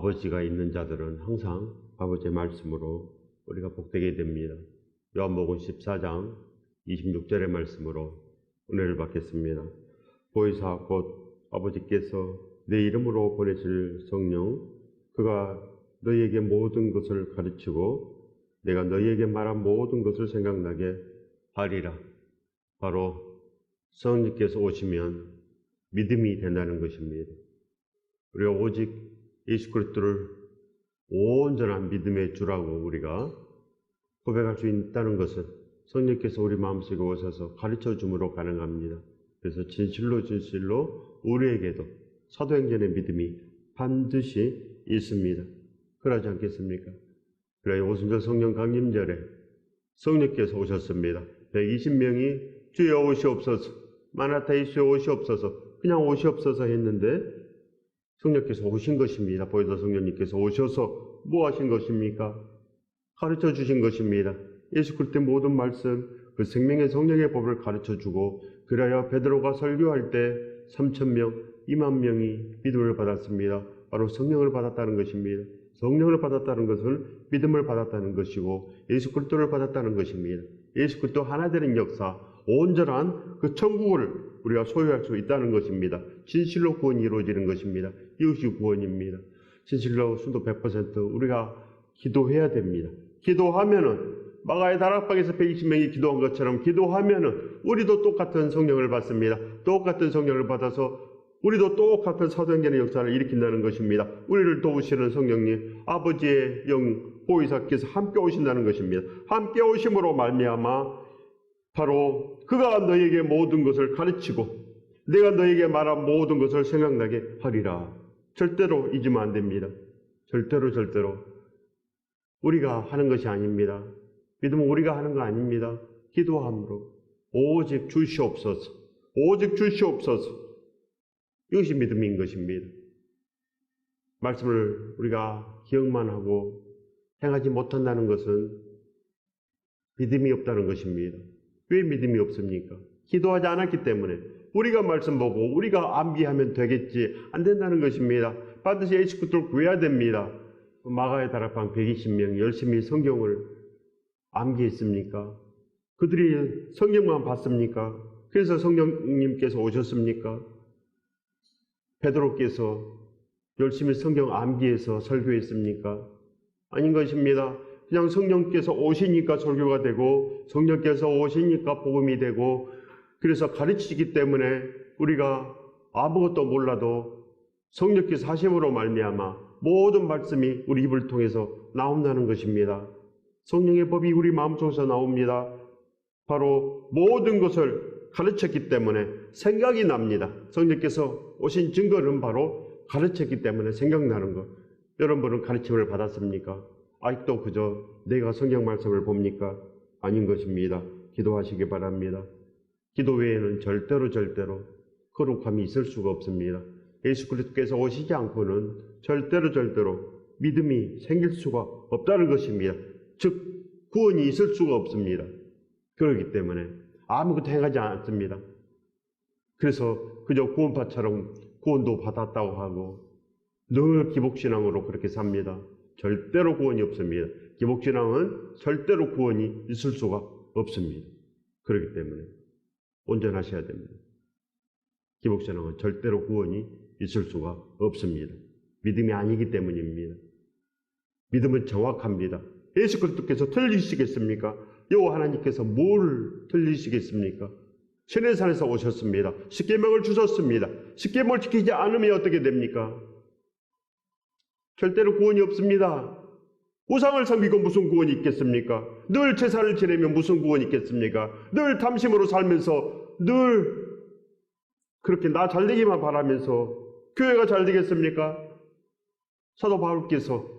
아버지가 있는 자들은 항상 아버지의 말씀으로 우리가 복되게 됩니다. 요한복음 14장 26절의 말씀으로 은혜를 받겠습니다. 보혜사 곧 아버지께서 내 이름으로 보내실 성령, 그가 너희에게 모든 것을 가르치고 내가 너희에게 말한 모든 것을 생각나게 하리라. 바로 성령께서 오시면 믿음이 된다는 것입니다. 우리가 오직 예수 그리스도를 온전한 믿음의 주라고 우리가 고백할 수 있다는 것은 성령께서 우리 마음속에 오셔서 가르쳐 줌으로 가능합니다. 그래서 진실로 우리에게도 사도행전의 믿음이 반드시 있습니다. 그러지 않겠습니까? 그래 오순절 성령 강림절에 성령께서 오셨습니다. 120명이 주여 오시옵소서, 마나타 예수여 오시옵소서, 그냥 오시옵소서 했는데 성령께서 오신 것입니다. 보혜사 성령님께서 오셔서 뭐 하신 것입니까? 가르쳐 주신 것입니다. 예수 그리스도의 모든 말씀, 그 생명의 성령의 법을 가르쳐 주고, 그래야 베드로가 설교할 때 3,000명, 2만 명이 믿음을 받았습니다. 바로 성령을 받았다는 것입니다. 성령을 받았다는 것은 믿음을 받았다는 것이고 예수 그리스도를 받았다는 것입니다. 예수 그리스도 하나 되는 역사, 온전한 그 천국을 우리가 소유할 수 있다는 것입니다. 진실로 구원이 이루어지는 것입니다. 이것이 구원입니다. 진실로 순도 100% 우리가 기도해야 됩니다. 기도하면은 마가의 다락방에서 120명이 기도한 것처럼 기도하면은 우리도 똑같은 성령을 받습니다. 똑같은 성령을 받아서 우리도 똑같은 사도행전의 역사를 일으킨다는 것입니다. 우리를 도우시는 성령님, 아버지의 영 보혜사께서 함께 오신다는 것입니다. 함께 오심으로 말미암아 바로 그가 너에게 모든 것을 가르치고 내가 너에게 말한 모든 것을 생각나게 하리라. 절대로 잊으면 안 됩니다. 절대로 우리가 하는 것이 아닙니다. 믿음은 우리가 하는 거 아닙니다. 기도함으로 오직 주시옵소서, 오직 주시옵소서. 이것이 믿음인 것입니다. 말씀을 우리가 기억만 하고 행하지 못한다는 것은 믿음이 없다는 것입니다. 왜 믿음이 없습니까? 기도하지 않았기 때문에. 우리가 말씀 보고 우리가 암기하면 되겠지, 안 된다는 것입니다. 반드시 예수 그리스도를 구해야 됩니다. 마가의 다락방 120명 열심히 성경을 암기했습니까? 그들이 성경만 봤습니까? 그래서 성령님께서 오셨습니까? 베드로께서 열심히 성경 암기해서 설교했습니까? 아닌 것입니다. 그냥 성령께서 오시니까 설교가 되고 성령께서 오시니까 복음이 되고 그래서 가르치기 때문에 우리가 아무것도 몰라도 성령께서 하심으로 말미암아 모든 말씀이 우리 입을 통해서 나온다는 것입니다. 성령의 법이 우리 마음속에서 나옵니다. 바로 모든 것을 가르쳤기 때문에 생각이 납니다. 성령께서 오신 증거는 바로 가르쳤기 때문에 생각나는 것. 여러분은 가르침을 받았습니까? 아직도 그저 내가 성경 말씀을 봅니까? 아닌 것입니다. 기도하시기 바랍니다. 기도 외에는 절대로 거룩함이 있을 수가 없습니다. 예수 그리스도께서 오시지 않고는 절대로 믿음이 생길 수가 없다는 것입니다. 즉 구원이 있을 수가 없습니다. 그렇기 때문에 아무것도 행하지 않습니다. 그래서 그저 구원파처럼 구원도 받았다고 하고 늘 기복신앙으로 그렇게 삽니다. 절대로 구원이 없습니다. 기복신앙은 절대로 구원이 있을 수가 없습니다. 그렇기 때문에 온전하셔야 됩니다. 기복신앙은 절대로 구원이 있을 수가 없습니다. 믿음이 아니기 때문입니다. 믿음은 정확합니다. 예수 그리스도께서 틀리시겠습니까? 여호와 하나님께서 뭘 틀리시겠습니까? 시내산에서 오셨습니다. 십계명을 주셨습니다. 십계명을 지키지 않으면 어떻게 됩니까? 절대로 구원이 없습니다. 우상을 섬기고 무슨 구원이 있겠습니까? 늘 제사를 지내면 무슨 구원이 있겠습니까? 늘 탐심으로 살면서 늘 그렇게 나 잘되기만 바라면서 교회가 잘 되겠습니까? 사도 바울께서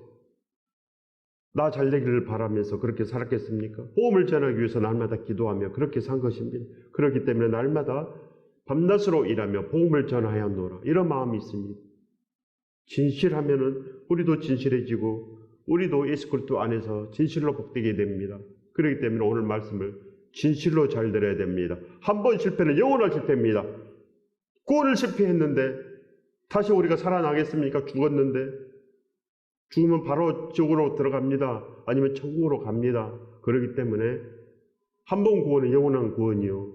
나 잘되기를 바라면서 그렇게 살았겠습니까? 복음을 전하기 위해서 날마다 기도하며 그렇게 산 것입니다. 그렇기 때문에 날마다 밤낮으로 일하며 복음을 전하여야 하노라. 이런 마음이 있습니다. 진실하면은 우리도 진실해지고 우리도 예수 그리스도 안에서 진실로 복되게 됩니다. 그렇기 때문에 오늘 말씀을 진실로 잘 들어야 됩니다. 한 번 실패는 영원한 실패입니다. 구원을 실패했는데 다시 우리가 살아나겠습니까? 죽었는데 죽으면 바로 지옥으로 들어갑니다. 아니면 천국으로 갑니다. 그렇기 때문에 한 번 구원은 영원한 구원이요.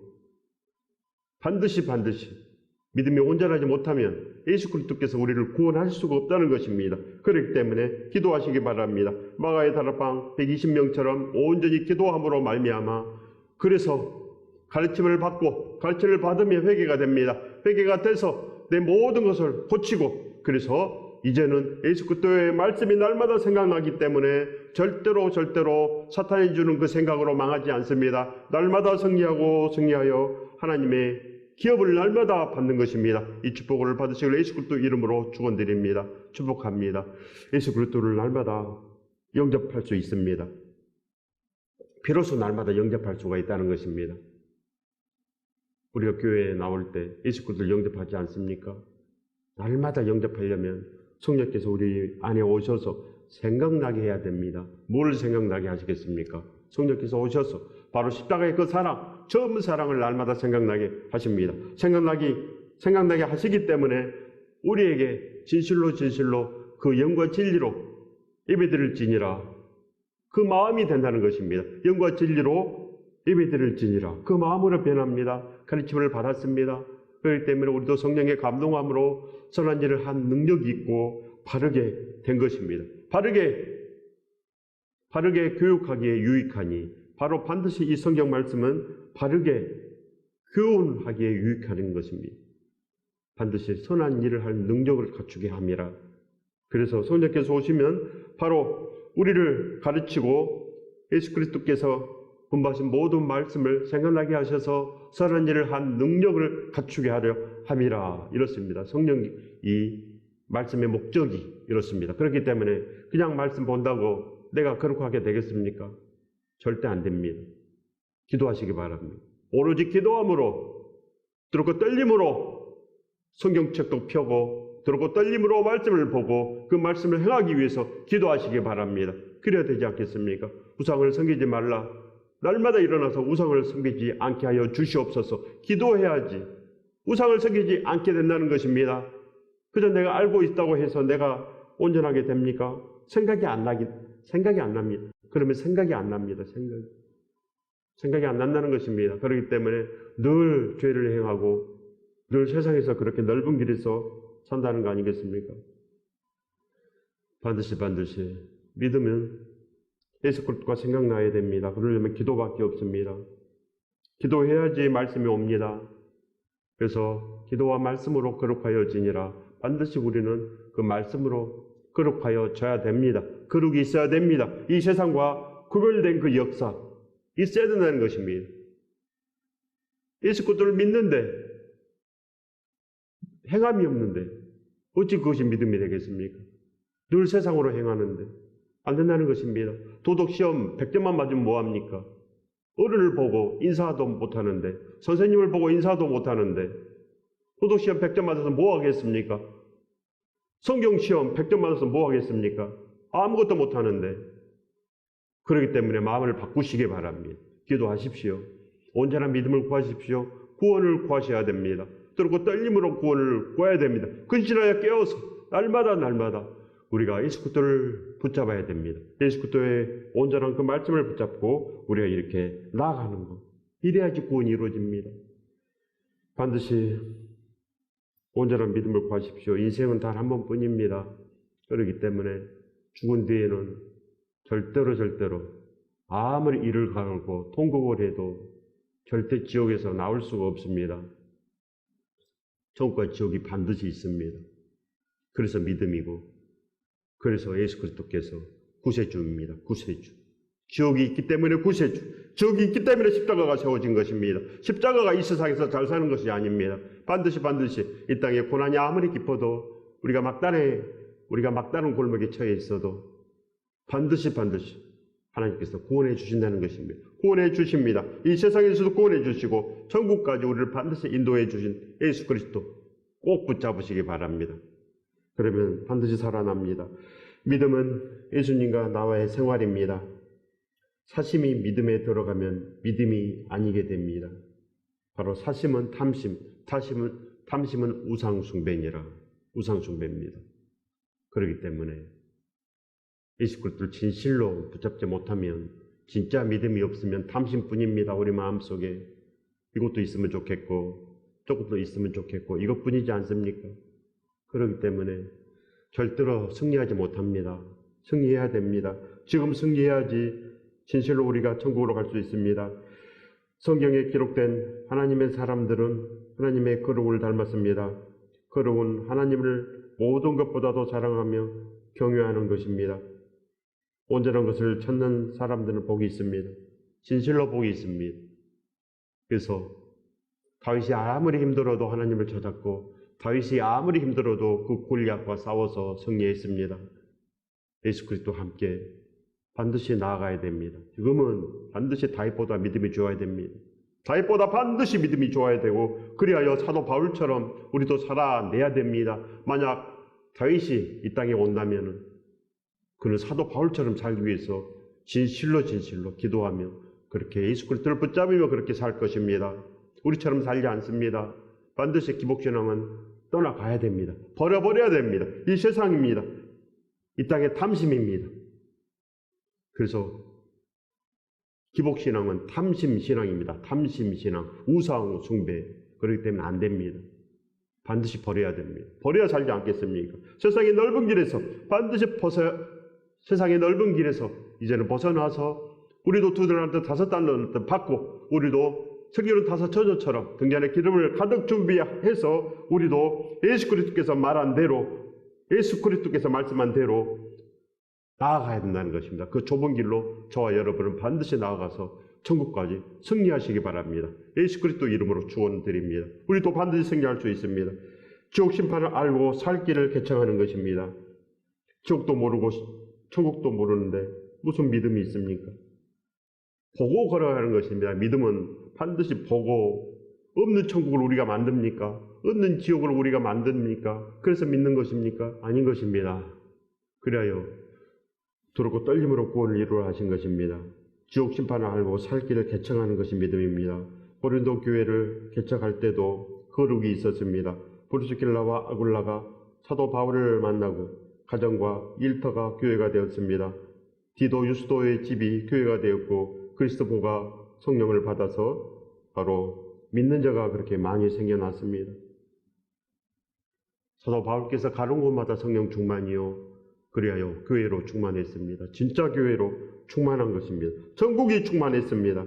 반드시 믿음이 온전하지 못하면 예수 그리스도께서 우리를 구원할 수가 없다는 것입니다. 그렇기 때문에 기도하시기 바랍니다. 마가의 다락방 120명처럼 온전히 기도함으로 말미암아 그래서 가르침을 받으며 회개가 됩니다. 회개가 돼서 내 모든 것을 고치고 그래서 이제는 예수 그리스도의 말씀이 날마다 생각나기 때문에 절대로 사탄이 주는 그 생각으로 망하지 않습니다. 날마다 승리하여 하나님의 기업을 날마다 받는 것입니다. 이 축복을 받으시길 예수 그리스도 이름으로 축원드립니다. 축복합니다. 예수 그리스도를 날마다 영접할 수 있습니다. 비로소 날마다 영접할 수가 있다는 것입니다. 우리가 교회에 나올 때 예수 그리스도를 영접하지 않습니까? 날마다 영접하려면 성령께서 우리 안에 오셔서 생각나게 해야 됩니다. 뭘 생각나게 하시겠습니까? 성령께서 오셔서 바로 십자가의 그 사랑, 처음 사랑을 날마다 생각나게 하십니다. 생각나게 하시기 때문에 우리에게 진실로 그 영과 진리로 예배드릴지니라 그 마음이 된다는 것입니다. 영과 진리로 예배드릴지니라 그 마음으로 변합니다. 가르침을 받았습니다. 그렇기 때문에 우리도 성령의 감동함으로 선한 일을 한 능력이 있고 바르게 된 것입니다. 바르게 교육하기에 유익하니 바로 반드시 이 성경 말씀은 바르게 교훈하기에 유익하는 것입니다. 반드시 선한 일을 할 능력을 갖추게 함이라. 그래서 성령께서 오시면 바로 우리를 가르치고 예수 그리스도께서 분부하신 모든 말씀을 생각나게 하셔서 선한 일을 한 능력을 갖추게 하려 함이라. 이렇습니다. 성령이 말씀의 목적이 이렇습니다. 그렇기 때문에 그냥 말씀 본다고 내가 그렇게 하게 되겠습니까? 절대 안 됩니다. 기도하시기 바랍니다. 오로지 기도함으로 들고 떨림으로 성경책도 펴고 들고 떨림으로 말씀을 보고 그 말씀을 행하기 위해서 기도하시기 바랍니다. 그래야 되지 않겠습니까? 우상을 섬기지 말라. 날마다 일어나서 우상을 섬기지 않게 하여 주시옵소서. 기도해야지. 우상을 섬기지 않게 된다는 것입니다. 그저 내가 알고 있다고 해서 내가 온전하게 됩니까? 생각이 안 납니다. 그러면 생각이 안 납니다. 생각이 안 난다는 것입니다. 그렇기 때문에 늘 죄를 행하고 늘 세상에서 그렇게 넓은 길에서 산다는 거 아니겠습니까? 반드시 믿으면 예수 그리스도가 생각나야 됩니다. 그러려면 기도밖에 없습니다. 기도해야지 말씀이 옵니다. 그래서 기도와 말씀으로 거룩하여지니라. 반드시 우리는 그 말씀으로 거룩하여져야 됩니다. 거룩이 있어야 됩니다. 이 세상과 구별된 그 역사 있어야 된다는 것입니다. 예수 그리스도를 믿는데 행함이 없는데 어찌 그것이 믿음이 되겠습니까? 늘 세상으로 행하는데 안 된다는 것입니다. 도덕시험 100점만 맞으면 뭐합니까? 어른을 보고 인사도 못하는데 선생님을 보고 인사도 못하는데 도덕시험 100점 맞아서 뭐 하겠습니까? 성경시험 100점 맞아서 뭐 하겠습니까? 아무것도 못하는데. 그렇기 때문에 마음을 바꾸시기 바랍니다. 기도하십시오. 온전한 믿음을 구하십시오. 구원을 구하셔야 됩니다. 그리고 떨림으로 구원을 구해야 됩니다. 근신하여 깨어서 날마다 우리가 예수 그리스도를 붙잡아야 됩니다. 예수 그리스도의 온전한 그 말씀을 붙잡고 우리가 이렇게 나아가는 것. 이래야지 구원이 이루어집니다. 반드시 온전한 믿음을 구하십시오. 인생은 단 한 번뿐입니다. 그렇기 때문에 죽은 뒤에는 절대로 아무리 이를 갈고 통곡을 해도 절대 지옥에서 나올 수가 없습니다. 천국과 지옥이 반드시 있습니다. 그래서 믿음이고 그래서 예수 그리스도께서 구세주입니다. 구세주. 지옥이 있기 때문에 구세주. 지옥이 있기 때문에 십자가가 세워진 것입니다. 십자가가 이 세상에서 잘 사는 것이 아닙니다. 반드시 이 땅에 고난이 아무리 깊어도 우리가 막다른 골목에 처해 있어도 반드시 하나님께서 구원해 주신다는 것입니다. 구원해 주십니다. 이 세상에서도 구원해 주시고 천국까지 우리를 반드시 인도해 주신 예수 그리스도 꼭 붙잡으시기 바랍니다. 그러면 반드시 살아납니다. 믿음은 예수님과 나와의 생활입니다. 사심이 믿음에 들어가면 믿음이 아니게 됩니다. 바로 사심은 탐심, 탐심은 우상숭배입니다. 그렇기 때문에 예수 그리스도를 진실로 붙잡지 못하면 진짜 믿음이 없으면 탐심뿐입니다. 우리 마음속에 이것도 있으면 좋겠고 저것도 있으면 좋겠고 이것뿐이지 않습니까? 그렇기 때문에 절대로 승리하지 못합니다. 승리해야 됩니다. 지금 승리해야지 진실로 우리가 천국으로 갈 수 있습니다. 성경에 기록된 하나님의 사람들은 하나님의 거룩을 닮았습니다. 거룩은 하나님을 모든 것보다도 사랑하며 경외하는 것입니다. 온전한 것을 찾는 사람들은 복이 있습니다. 진실로 복이 있습니다. 그래서 다윗이 아무리 힘들어도 하나님을 찾았고 다윗이 아무리 힘들어도 그 골리앗과 싸워서 승리했습니다. 예수 그리스도와 함께 반드시 나아가야 됩니다. 지금은 반드시 다윗보다 믿음이 좋아야 됩니다. 다윗보다 반드시 믿음이 좋아야 되고 그리하여 사도 바울처럼 우리도 살아내야 됩니다. 만약 다윗이 이 땅에 온다면 그는 사도 바울처럼 살기 위해서 진실로 기도하며 그렇게 예수 그리스도를 붙잡으며 그렇게 살 것입니다. 우리처럼 살지 않습니다. 반드시 기복신앙은 떠나가야 됩니다. 버려버려야 됩니다. 이 세상입니다. 이 땅의 탐심입니다. 그래서 기복신앙은 탐심신앙입니다. 탐심신앙, 우상 숭배. 그렇기 때문에 안 됩니다. 반드시 버려야 됩니다. 버려야 살지 않겠습니까? 세상의 넓은 길에서 반드시 세상의 넓은 길에서 이제는 벗어나서 우리도 2달란트 5달란트 받고 우리도 서기관 5처녀처럼 등잔에 기름을 가득 준비해서 우리도 예수 그리스도께서 말한 대로 예수 그리스도께서 말씀한 대로 나아가야 된다는 것입니다. 그 좁은 길로 저와 여러분은 반드시 나아가서 천국까지 승리하시기 바랍니다. 예수 그리스도 이름으로 축원드립니다. 우리도 반드시 승리할 수 있습니다. 지옥 심판을 알고 살 길을 개척하는 것입니다. 지옥도 모르고 천국도 모르는데 무슨 믿음이 있습니까? 보고 걸어가는 것입니다. 믿음은 반드시 보고 없는 천국을 우리가 만듭니까? 없는 지옥을 우리가 만듭니까? 그래서 믿는 것입니까? 아닌 것입니다. 그래야 두렵고 떨림으로 구원을 이루어 하신 것입니다. 지옥 심판을 알고 살 길을 개척하는 것이 믿음입니다. 고린도 교회를 개척할 때도 거룩이 있었습니다. 브리스길라와 아굴라가 사도 바울을 만나고 가정과 일터가 교회가 되었습니다. 디도 유스도의 집이 교회가 되었고 그리스도가 성령을 받아서 바로 믿는 자가 그렇게 많이 생겨났습니다. 사도 바울께서 가는 곳마다 성령 충만이요 그리하여 교회로 충만했습니다. 진짜 교회로 충만한 것입니다. 천국이 충만했습니다.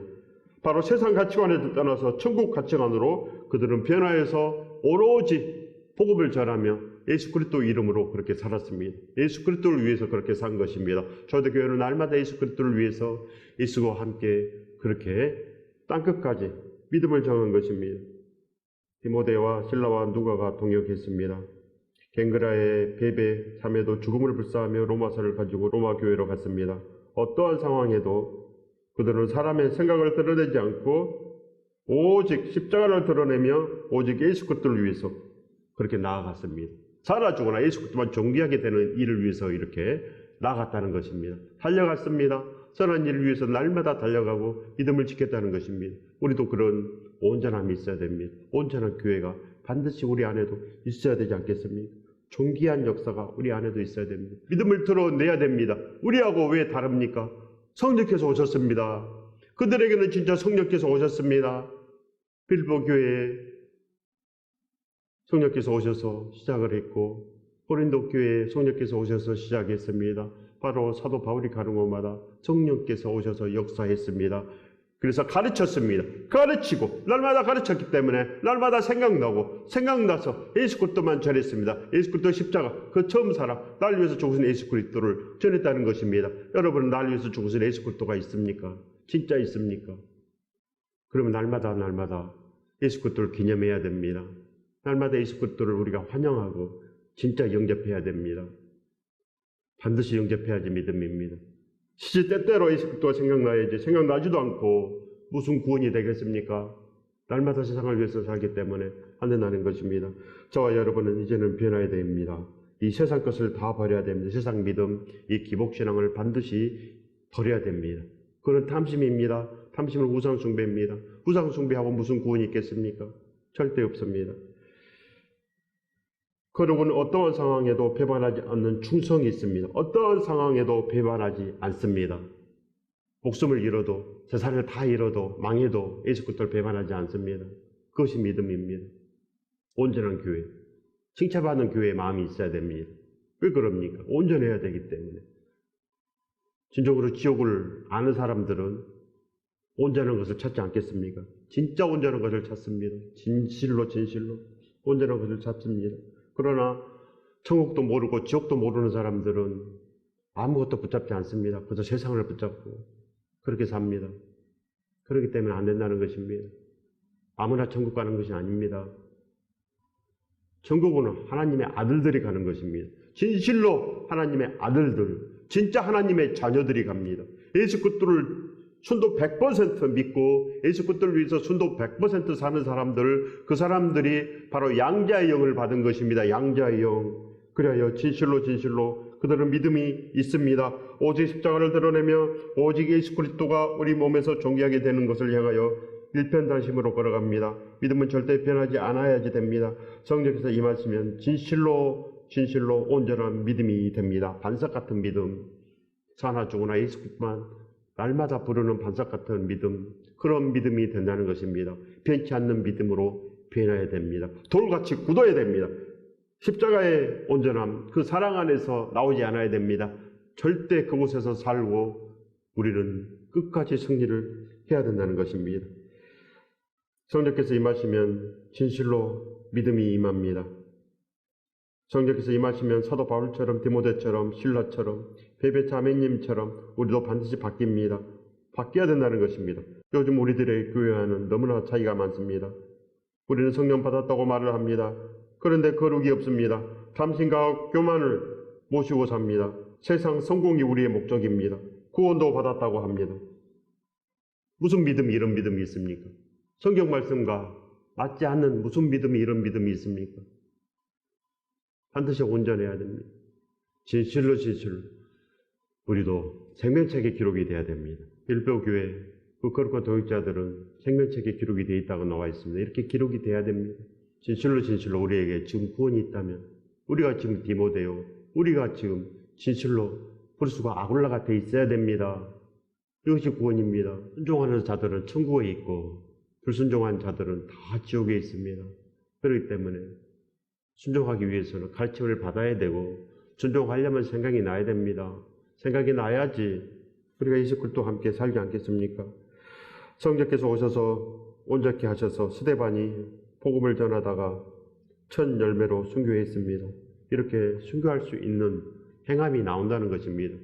바로 세상 가치관에서 떠나서 천국 가치관으로 그들은 변화해서 오로지 복음을 전하며 예수 그리스도 이름으로 그렇게 살았습니다. 예수 그리스도를 위해서 그렇게 산 것입니다. 초대교회는 날마다 예수 그리스도를 위해서 예수와 함께 그렇게 땅끝까지 믿음을 정한 것입니다. 디모데와 실라와 누가가 동역했습니다. 갱그라의 베베 자매도 죽음을 불사하며 로마서를 가지고 로마 교회로 갔습니다. 어떠한 상황에도 그들은 사람의 생각을 드러내지 않고 오직 십자가를 드러내며 오직 예수 그리스도를 위해서 그렇게 나아갔습니다. 살아 죽거나 예수 그리스도만 존귀하게 되는 일을 위해서 이렇게 나아갔다는 것입니다. 달려갔습니다. 선한 일을 위해서 날마다 달려가고 믿음을 지켰다는 것입니다. 우리도 그런 온전함이 있어야 됩니다. 온전한 교회가 반드시 우리 안에도 있어야 되지 않겠습니까? 존귀한 역사가 우리 안에도 있어야 됩니다. 믿음을 드러내야 됩니다. 우리하고 왜 다릅니까? 성령께서 오셨습니다. 그들에게는 진짜 성령께서 오셨습니다. 빌보 교회에 성령께서 오셔서 시작을 했고 고린도 교회에 성령께서 오셔서 시작했습니다. 바로 사도 바울이 가는 곳마다 성령께서 오셔서 역사했습니다. 그래서 가르쳤습니다. 가르치고 날마다 가르쳤기 때문에 날마다 생각나서 예수 그리스도만 전했습니다. 예수 그리스도 십자가 그 처음 살아 날 위해서 죽으신 예수 그리스도를 전했다는 것입니다. 여러분은 날 위해서 죽으신 예수 그리스도가 있습니까? 진짜 있습니까? 그러면 날마다 예수 그리스도를 기념해야 됩니다. 날마다 예수 그리스도를 우리가 환영하고 진짜 영접해야 됩니다. 반드시 영접해야지 믿음입니다. 시시때때로 예수 그리스도가 생각나야지 생각나지도 않고 무슨 구원이 되겠습니까? 날마다 세상을 위해서 살기 때문에 안 된다는 것입니다. 저와 여러분은 이제는 변화해야 됩니다. 이 세상 것을 다 버려야 됩니다. 세상 믿음, 이 기복신앙을 반드시 버려야 됩니다. 그건 탐심입니다. 탐심은 우상숭배입니다. 우상숭배하고 무슨 구원이 있겠습니까? 절대 없습니다. 그리고는 어떠한 상황에도 배반하지 않는 충성이 있습니다. 어떠한 상황에도 배반하지 않습니다. 목숨을 잃어도, 세상을 다 잃어도, 망해도 예수 그리스도를 배반하지 않습니다. 그것이 믿음입니다. 온전한 교회, 칭찬받는 교회의 마음이 있어야 됩니다. 왜 그럽니까? 온전해야 되기 때문에. 진정으로 지옥을 아는 사람들은 온전한 것을 찾지 않겠습니까? 진짜 온전한 것을 찾습니다. 진실로 온전한 것을 찾습니다. 그러나 천국도 모르고 지옥도 모르는 사람들은 아무것도 붙잡지 않습니다. 그래서 세상을 붙잡고 그렇게 삽니다. 그렇기 때문에 안 된다는 것입니다. 아무나 천국 가는 것이 아닙니다. 천국은 하나님의 아들들이 가는 것입니다. 진실로 하나님의 아들들, 진짜 하나님의 자녀들이 갑니다. 예수 그리스도를 순도 100% 믿고 예수 그리스도를 위해서 순도 100% 사는 사람들, 그 사람들이 바로 양자의 영을 받은 것입니다. 양자의 영. 그래야 진실로 그들은 믿음이 있습니다. 오직 십자가를 드러내며 오직 예수 그리스도가 우리 몸에서 존귀하게 되는 것을 향하여 일편단심으로 걸어갑니다. 믿음은 절대 변하지 않아야지 됩니다. 성령께서 임하시면 진실로 온전한 믿음이 됩니다. 반석 같은 믿음, 사나 죽으나 예수 그리스도만 날마다 부르는 반석 같은 믿음, 그런 믿음이 된다는 것입니다. 변치 않는 믿음으로 변해야 됩니다. 돌같이 굳어야 됩니다. 십자가의 온전함, 그 사랑 안에서 나오지 않아야 됩니다. 절대 그곳에서 살고 우리는 끝까지 승리를 해야 된다는 것입니다. 성령께서 임하시면 진실로 믿음이 임합니다. 성령께서 임하시면 사도 바울처럼, 디모데처럼, 실라처럼, 베베 자매님처럼 우리도 반드시 바뀝니다. 바뀌어야 된다는 것입니다. 요즘 우리들의 교회와는 너무나 차이가 많습니다. 우리는 성령 받았다고 말을 합니다. 그런데 거룩이 없습니다. 탐심과 교만을 모시고 삽니다. 세상 성공이 우리의 목적입니다. 구원도 받았다고 합니다. 무슨 믿음이 이런 믿음이 있습니까? 성경 말씀과 맞지 않는 무슨 믿음이 이런 믿음이 있습니까? 반드시 온전해야 됩니다. 진실로 우리도 생명책에 기록이 돼야 됩니다. 일교교회 그 거룩한 동역자들은 생명책에 기록이 되어 있다고 나와 있습니다. 이렇게 기록이 돼야 됩니다. 진실로 우리에게 지금 구원이 있다면, 우리가 지금 디모데요, 우리가 지금 진실로 브루스가 아굴라가 돼 있어야 됩니다. 이것이 구원입니다. 순종하는 자들은 천국에 있고 불순종한 자들은 다 지옥에 있습니다. 그렇기 때문에 순종하기 위해서는 가르침을 받아야 되고 순종하려면 생각이 나야 됩니다. 생각이 나야지 우리가 예수 그리스도와 함께 살지 않겠습니까? 성령께서 오셔서 온전케 하셔서 스데반이 복음을 전하다가 첫 열매로 순교했습니다. 이렇게 순교할 수 있는 행함이 나온다는 것입니다.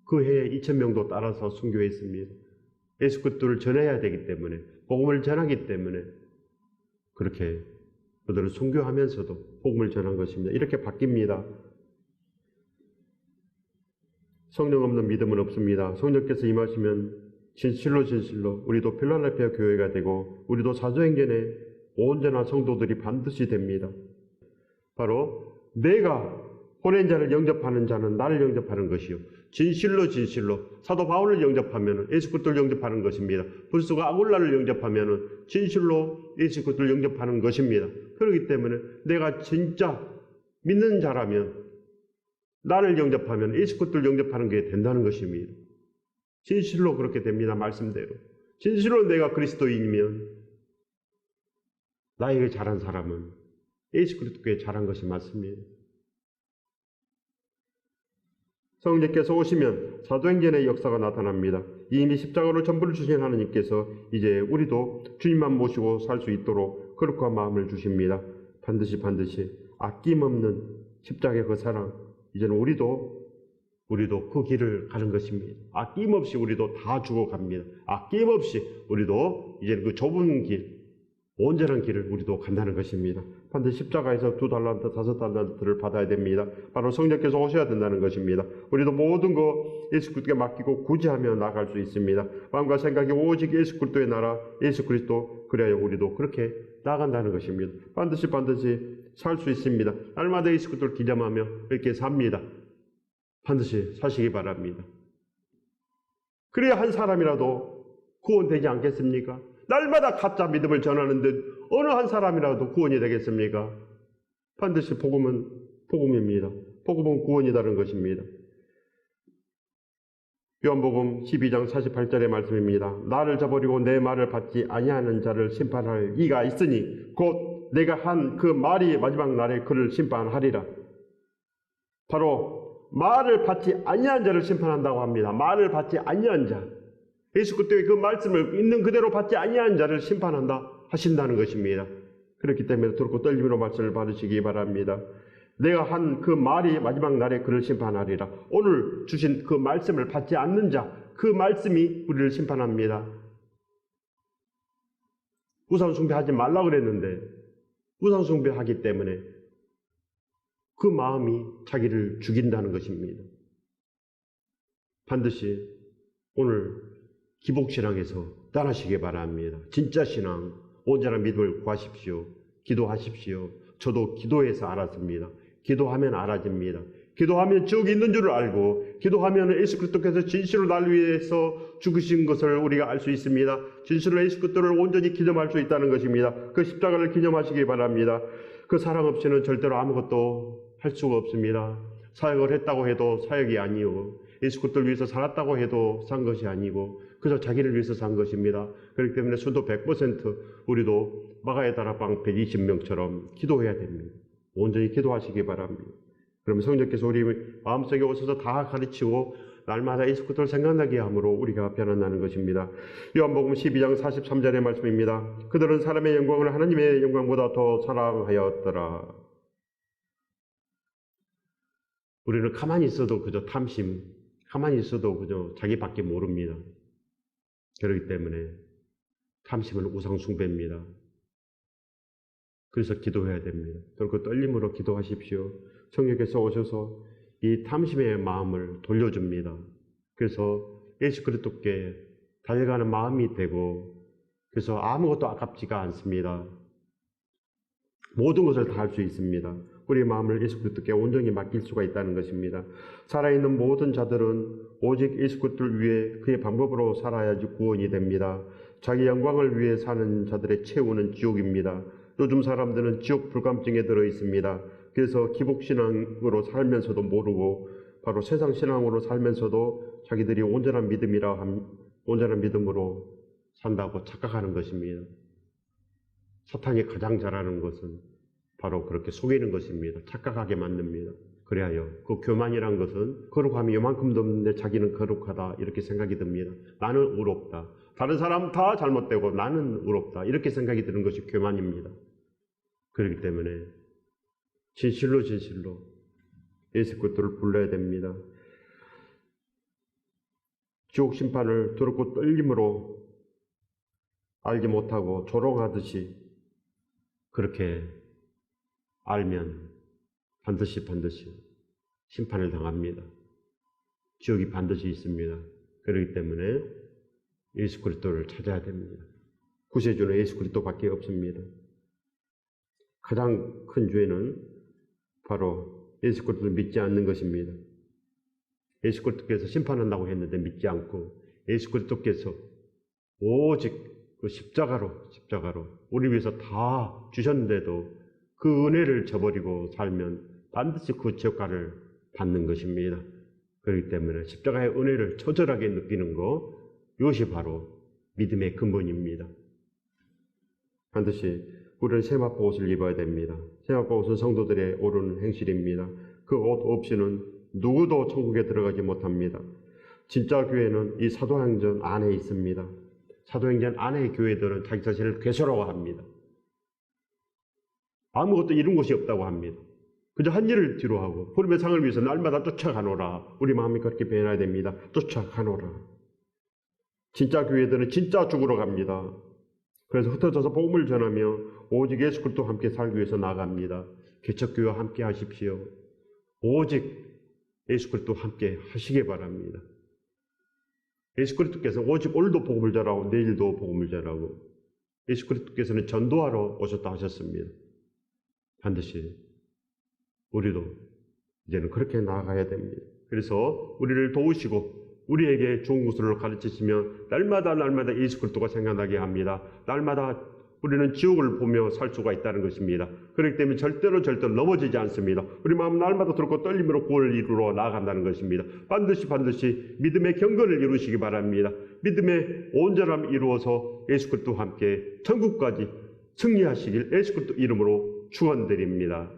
그 해에 2,000명도 따라서 순교했습니다. 예수 그리스도를 전해야 되기 때문에, 복음을 전하기 때문에 그렇게 그들은 순교하면서도 복음을 전한 것입니다. 이렇게 바뀝니다. 성령 없는 믿음은 없습니다. 성령께서 임하시면 진실로 우리도 필라델피아 교회가 되고 우리도 사도행전의 온전한 성도들이 반드시 됩니다. 바로 내가 보낸 자를 영접하는 자는 나를 영접하는 것이요, 진실로 사도 바울을 영접하면 예수 그리스도를 영접하는 것입니다. 브루스가 아굴라를 영접하면 진실로 예수 그리스도를 영접하는 것입니다. 그렇기 때문에 내가 진짜 믿는 자라면 나를 영접하면 예수 그리스도를 영접하는 게 된다는 것입니다. 진실로 그렇게 됩니다. 말씀대로 진실로 내가 그리스도인이면 나에게 잘한 사람은 예수 그리스도께 잘한 것이 맞습니다. 성령께서 오시면 사도행전의 역사가 나타납니다. 이미 십자가로 전부를 주신 하나님께서 이제 우리도 주님만 모시고 살 수 있도록 거룩한 마음을 주십니다. 반드시 아낌없는 십자가의 그 사랑, 이제는 우리도 그 길을 가는 것입니다. 아낌없이 우리도 다 죽어갑니다. 아낌없이 우리도 이제는 그 좁은 길, 온전한 길을 우리도 간다는 것입니다. 반드시 십자가에서 2달란트, 5달란트를 받아야 됩니다. 바로 성령께서 오셔야 된다는 것입니다. 우리도 모든 거 예수 그리스도께 맡기고 구제하며 나갈 수 있습니다. 마음과 생각이 오직 예수 그리스도의 나라, 예수 그리스도, 그래야 우리도 그렇게 나간다는 것입니다. 반드시 살 수 있습니다. 날마다 예수 그리스도를 기념하며 이렇게 삽니다. 반드시 사시기 바랍니다. 그래야 한 사람이라도 구원되지 않겠습니까? 날마다 가짜 믿음을 전하는데 어느 한 사람이라도 구원이 되겠습니까? 반드시 복음은 복음입니다. 복음은 구원이라는 것입니다. 요한복음 12장 48절의 말씀입니다. 나를 저버리고 내 말을 받지 아니하는 자를 심판할 이가 있으니 곧 내가 한 그 말이 마지막 날에 그를 심판하리라. 바로 말을 받지 아니한 자를 심판한다고 합니다. 말을 받지 아니한 자, 예수 그리스도의 그 말씀을 있는 그대로 받지 아니한 자를 심판한다 하신다는 것입니다. 그렇기 때문에 두렵고 떨림으로 말씀을 받으시기 바랍니다. 내가 한 그 말이 마지막 날에 그를 심판하리라. 오늘 주신 그 말씀을 받지 않는 자, 그 말씀이 우리를 심판합니다. 우상 숭배하지 말라 그랬는데 우상 숭배하기 때문에 그 마음이 자기를 죽인다는 것입니다. 반드시 오늘 기복신앙에서 떠나시기 바랍니다. 진짜 신앙, 온전한 믿음을 구하십시오. 기도하십시오. 저도 기도해서 알았습니다. 기도하면 알아집니다. 기도하면 지옥이 있는 줄을 알고, 기도하면 예수 그리스도께서 진실로 날 위해서 죽으신 것을 우리가 알 수 있습니다. 진실로 예수 그리스도를 온전히 기념할 수 있다는 것입니다. 그 십자가를 기념하시기 바랍니다. 그 사랑 없이는 절대로 아무것도 할 수가 없습니다. 사역을 했다고 해도 사역이 아니요, 예수 그리스도를 위해서 살았다고 해도 산 것이 아니고 그저 자기를 위해서 산 것입니다. 그렇기 때문에 순도 100% 우리도 마가의 다락방 120명처럼 기도해야 됩니다. 온전히 기도하시기 바랍니다. 그러면 성령께서 우리 마음속에 오셔서 다 가르치고 날마다 예수 그리스도를 생각나게 함으로 우리가 변화나는 것입니다. 요한복음 12장 43절의 말씀입니다. 그들은 사람의 영광을 하나님의 영광보다 더 사랑하였더라. 우리는 가만히 있어도 그저 탐심, 가만히 있어도 그저 자기밖에 모릅니다. 그렇기 때문에 탐심은 우상 숭배입니다. 그래서 기도해야 됩니다. 그리고 떨림으로 기도하십시오. 성령께서 오셔서 이 탐심의 마음을 돌려줍니다. 그래서 예수 그리스도께 달려가는 마음이 되고, 그래서 아무것도 아깝지가 않습니다. 모든 것을 다 할 수 있습니다. 우리의 마음을 예수 그리스도께 온전히 맡길 수가 있다는 것입니다. 살아있는 모든 자들은 오직 예수 그리스도를 위해 그의 방법으로 살아야지 구원이 됩니다. 자기 영광을 위해 사는 자들의 최후는 지옥입니다. 요즘 사람들은 지옥 불감증에 들어 있습니다. 그래서 기복신앙으로 살면서도 모르고 바로 세상신앙으로 살면서도 자기들이 온전한 믿음으로 산다고 착각하는 것입니다. 사탄이 가장 잘하는 것은 바로 그렇게 속이는 것입니다. 착각하게 만듭니다. 그래야요, 그 교만이란 것은 거룩함이 요만큼도 없는데 자기는 거룩하다 이렇게 생각이 듭니다. 나는 의롭다. 다른 사람 다 잘못되고 나는 의롭다 이렇게 생각이 드는 것이 교만입니다. 그렇기 때문에 진실로 예수 그리스도를 불러야 됩니다. 지옥 심판을 두렵고 떨림으로 알지 못하고 조롱하듯이 그렇게 알면 반드시 심판을 당합니다. 지옥이 반드시 있습니다. 그렇기 때문에 예수 그리스도를 찾아야 됩니다. 구세주는 예수 그리스도밖에 없습니다. 가장 큰 죄는 바로 예수 그리스도를 믿지 않는 것입니다. 예수 그리스도께서 심판한다고 했는데 믿지 않고, 예수 그리스도께서 오직 그 십자가로 우리 위해서 다 주셨는데도 그 은혜를 저버리고 살면 반드시 그 지옥가를 받는 것입니다. 그렇기 때문에 십자가의 은혜를 처절하게 느끼는 것, 이것이 바로 믿음의 근본입니다. 반드시 우리는 세마포 옷을 입어야 됩니다. 세마포 옷은 성도들의 옳은 행실입니다. 그 옷 없이는 누구도 천국에 들어가지 못합니다. 진짜 교회는 이 사도행전 안에 있습니다. 사도행전 안의 교회들은 자기 자신을 괴수라고 아무것도 이룬 것이 없다고 합니다. 그저 한 일을 뒤로 하고 부름의 상을 위해서 날마다 쫓아가노라. 우리 마음이 그렇게 변해야 됩니다. 쫓아가노라. 진짜 교회들은 진짜 죽으러 갑니다. 그래서 흩어져서 복음을 전하며 오직 예수 그리스도와 함께 살기 위해서 나아갑니다. 개척교회와 함께 하십시오. 오직 예수 그리스도와 함께 하시기 바랍니다. 예수 그리스도께서 오직 오늘도 복음을 전하고 내일도 복음을 전하고, 예수 그리스도께서는 전도하러 오셨다 하셨습니다. 반드시 우리도 이제는 그렇게 나아가야 됩니다. 그래서 우리를 도우시고 우리에게 좋은 것을 가르치시면 날마다 예수 그리스도가 생각나게 합니다. 날마다 우리는 지옥을 보며 살 수가 있다는 것입니다. 그렇기 때문에 절대로 넘어지지 않습니다. 우리 마음 날마다 들고 떨림으로 구원을 이루러 나아간다는 것입니다. 반드시 믿음의 경건을 이루시기 바랍니다. 믿음의 온전함 이루어서 예수 그리스도와 함께 천국까지 승리하시길 예수 그리스도 이름으로 축원드립니다.